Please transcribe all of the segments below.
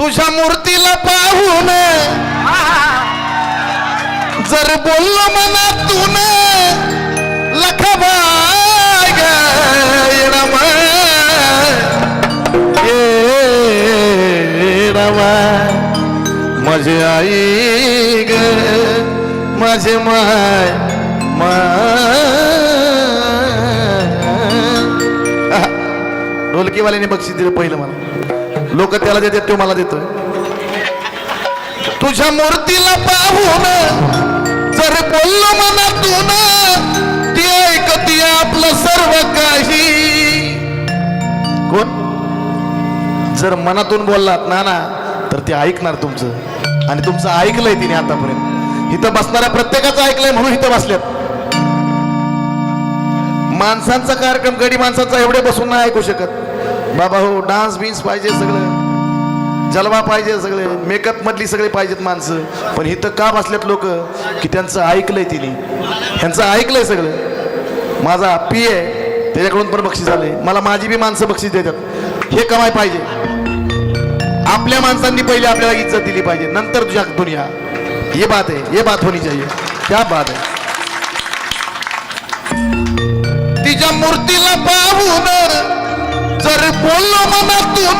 तुझ्या मूर्तीला पाहून जर बोललो मनातून लखबाय माझे आई ग माझे माय ढोलकीवाल्याने बक्षीस दिलं पहिलं मला, लोक त्याला देतात तो मला देतोय. तुझ्या मूर्तीला पाहून जर बोललो मनातून ती ऐकती आपलं सर्व काही. कोण जर मनातून बोललात ना तर ते ऐकणार तुमचं, आणि तुमचं ऐकलंय तिने आतापर्यंत. इथं बसणाऱ्या प्रत्येकाचं ऐकलंय म्हणून इथं बसल्यात. माणसांचा कार्यक्रम गडी माणसांचा एवढे बसून नाही ऐकू शकत बाबा हो. डान्स बिन्स पाहिजे, सगळं जलवा पाहिजे, सगळे मेकअप मधली सगळे पाहिजेत माणसं. पण इथं का बसल्यात लोक की त्यांचं ऐकलंय तिने, ह्यांचं ऐकलंय सगळं. माझा पी आहे त्याच्याकडून पण बक्षीस आले, मला माझी बी माणसं बक्षीस देतात. हे कमाय पाहिजे. आपल्या माणसांनी पहिले आपल्याला इज्जत दिली पाहिजे, नंतर तुझ्या दुनिया. ये बात है, ये बात होनी चाहिए. क्या बात है. तिच्या मूर्तीला पाहून जर बोललो मनातून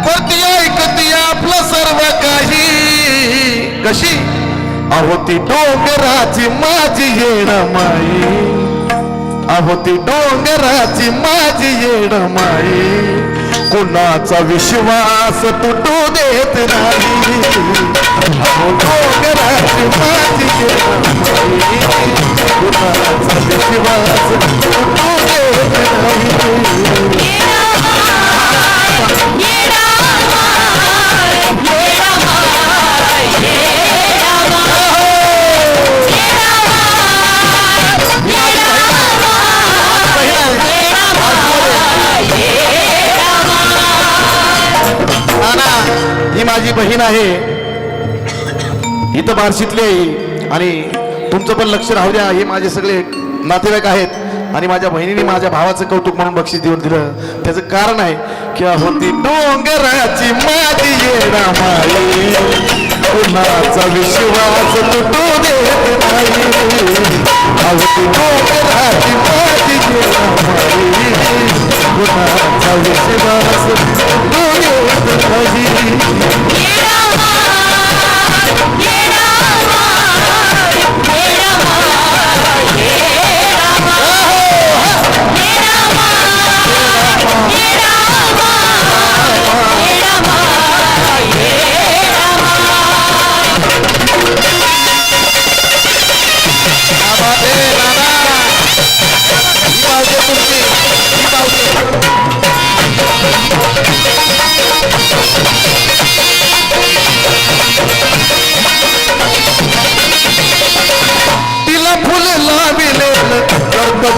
तर ती ऐकती आपलं सर्व काही. कशी अहो ती डोंगराची माझी येडमाई, अहो ती डोंगराची माझी येडमाई. कुणाचा विश्वास तुटू देत नाही. अहो डोंगराची माझी येडमाई, कुणाचा विश्वास तुटू देत नाही. ही माझी बहीण आहे, इथं बार्शीतली आहे. आणि तुमचं पण लक्ष राहू द्या, हे माझे सगळे नातेवाईक आहेत. आणि माझ्या बहिणीने माझ्या भावाचं कौतुक म्हणून बक्षीस देऊन दिलं. त्याचं कारण आहे की होती डोंगराची माझी येडमाई, कुणाचा विश्वास तुटू देत नाही. होती डोंगराची माझी येडमाई, कुणाचा विश्वास तुटू देत नाही.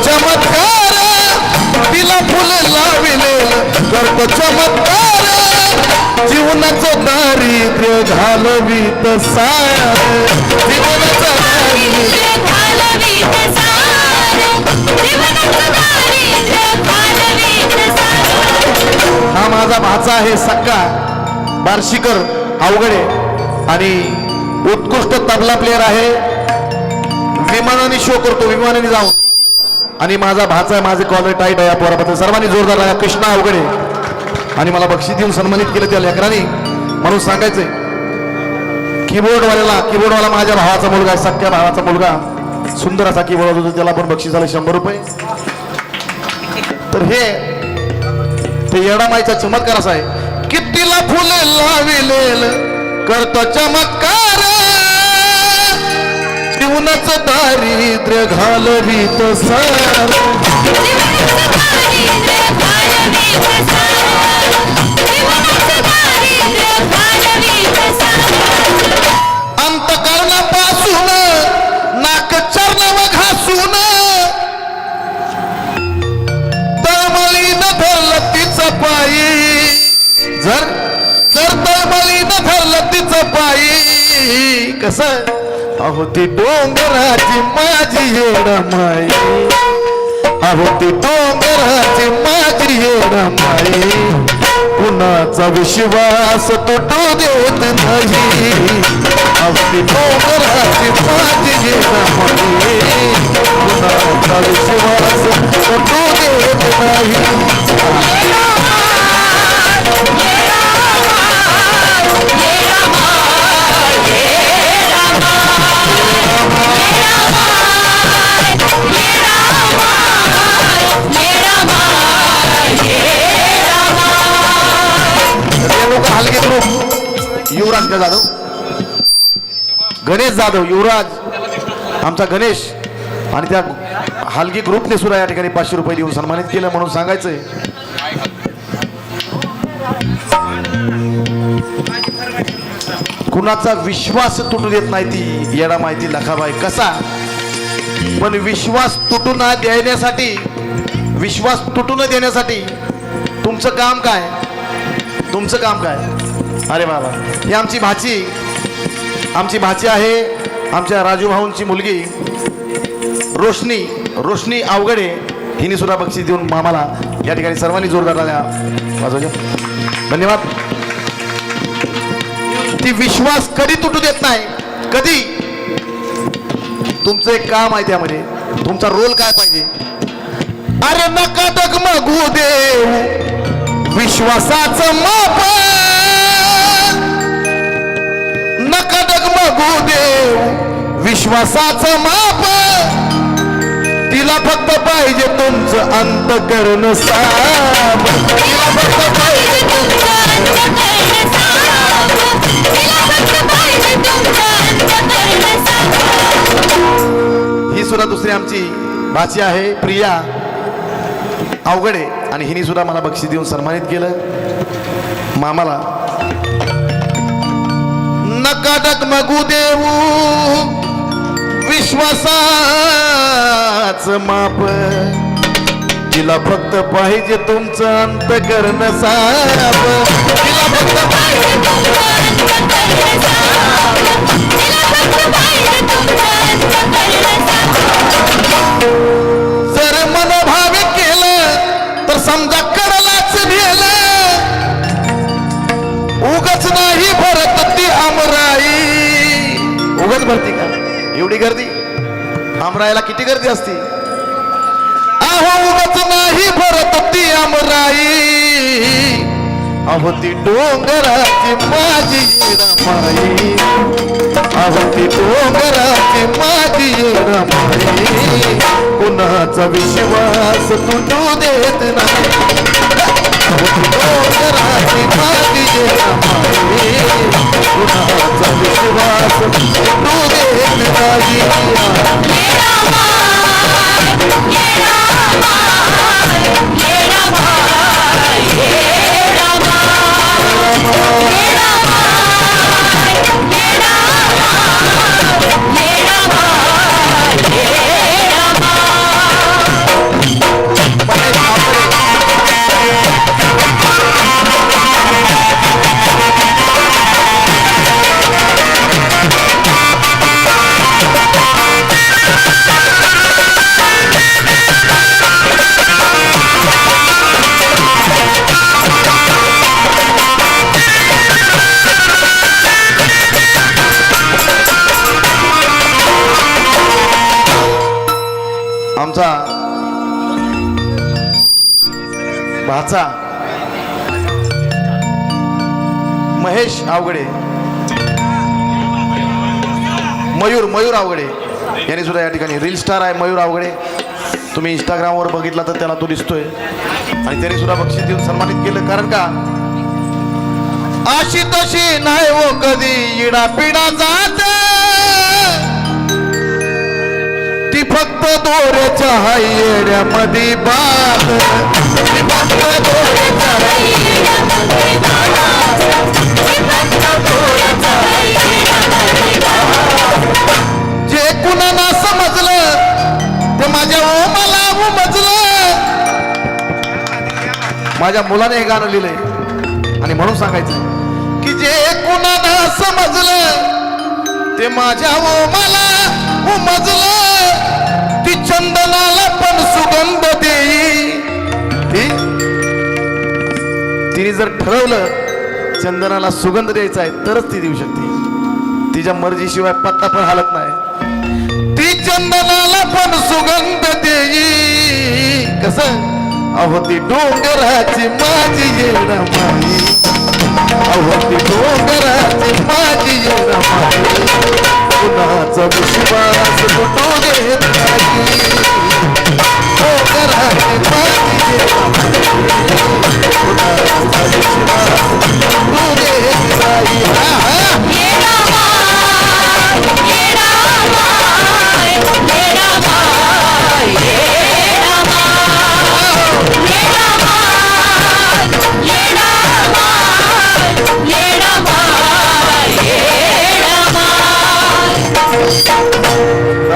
चमत्कार, तिला फुल लाविलेल करतो चमत्कार. जीवनाचं दारिद्र्य घालवीत सार, जीवनाचं दारिद्र्य घालवीत सार, जीवनाचं दारिद्र्य घालवीत सार. हा माझा भाचा आहे सक्का बार्शीकर अवघडे, आणि उत्कृष्ट तबला प्लेअर आहे. विमानाने शो करतो, विमानाने जाऊन. आणि माझा भाचा आहे, माझे कॉलर टाईट आहे. पोराबद्दल सर्वांनी जोरदार लागा. कृष्णा अवघडे. आणि मला बक्षीस देऊन सन्मानित केलं त्या लेकरांनी, म्हणून सांगायचंय कीबोर्डवाला माझ्या भावाचा मुलगा आहे, सख्या भावाचा मुलगा. सुंदर असा कीबोर्ड होता, त्याला पण बक्षीस आलं 100 रुपये. तर हे ते येडामाईचा चमत्कार असा आहे की तिला फुले लाविलेल करतो चमत्कार. जीवनाचं दारिद्र्य घालवीत सार, अंतकरणापासून नाक चर्णव घासून तळमळीन धरलं तिचं पायी. जर तळमळीन धरलं तिचं पायी. कसं अहो ती डोंगराची माझी येडमाई, अहो ती डोंगराची माझी येडमाई. कुणाचा विश्वास तुटू देत नाही अगदी डोंगराची माझी जिजामाई कुणाचा विश्वास तुटू देत नाही हलगे ग्रुप युवराज जाधव गणेश जाधव युवराज आमचा गणेश आणि त्या हलगी ग्रुपने सुद्धा या ठिकाणी 500 रुपये देऊन सन्मानित केलं म्हणून सांगायचंय. कुणाचा विश्वास तुटू देत नाही ती येडा माहिती लखाबाई कसा पण विश्वास तुटू न देण्यासाठी विश्वास तुटू न देण्यासाठी तुमचं काम काय तुमचं काम काय. अरे बाबा ही आमची भाची आहे आमच्या राजू भाऊंची मुलगी रोशनी अवघडे हिने सुद्धा बक्षीस देऊन मामाला या ठिकाणी सर्वांनी जोरदार टाळ्या वाजवल्या. धन्यवाद. ती विश्वास कधी तुटू देत नाही कधी. तुमचं एक काम आहे त्यामध्ये तुमचा रोल काय पाहिजे. अरे नका डगमगू देऊ विश्वासाचं माप नका डगमगू देऊ विश्वासाचं माप तिला फक्त पाहिजे तुमचं अंतःकरण साफ तिला फक्त पाहिजे तुमचं अंतःकरण साफ तिला फक्त पाहिजे तुमचं अंतःकरण साफ. ही सुद्धा दुसरी आमची भाची आहे प्रिया अवघडे आणि हिने सुद्धा मला बक्षीस देऊन सन्मानित केलं मामाला. नका डगमगू देऊ विश्वासाच माप तिला फक्त पाहिजे तुमचं अंतःकरण साफ तिला फक्त पाहिजे तुमचं अंतःकरण साफ तिला फक्त पाहिजे तुमचं अंतःकरण साफ. जर मनोभावे तर समजा कडलाच नेलं उगच नाही भरत ती आमराई. उगच भरती का एवढी गर्दी आमराईला किती गर्दी असती. अहो उगच नाही भरत ती आमराई अहो ती डोंगराची माझी रमाई अहो ती डोंगराची माझी रमाई कुणाचा विश्वास तुटू देत नाही डोंगराची माझी रमाई कुणाचा विश्वास तुटू देत नाही. आमचा भाचा महेश अवघडे मयूर अवघडे यांनी सुद्धा या ठिकाणी रील स्टार आहे मयूर अवघडे. तुम्ही इंस्टाग्रामवर बघितला तर त्याला तो दिसतोय आणि त्यांनी सुद्धा बक्षीस देऊन सन्मानित केलं. कारण का अशी तशी नाही हो कधी इडा पिडा जात ती फक्त दोऱ्याच्या हायड्यामध्ये बात ती फक्त दोऱ्याच्या हायड्यामध्ये बात ती फक्त दोऱ्याच्या हायड्यामध्ये बात. जे कुणाला समजलं ते माझ्या ओमाला उमजलं. माझ्या मुलाने हे गाणं लिहिलंय आणि म्हणून सांगायचं की जे कुणाला समजलं ते माझ्या ओमाला उमजलं. ती चंदनाला पण सुगंध देई तिने जर ठरवलं चंदनाला सुगंध द्यायचा आहे तरच ती देऊ शकते. तिच्या मर्जीशिवाय पत्ता पण हालत नाही. ती चंदनाला पण सुगंध देई. कसं? अहो ती डोंगराची माझी येणमाई. अहो ती डोंगराची माझी येणमाई. कुणाचा विश्वास तुटू देत नाही.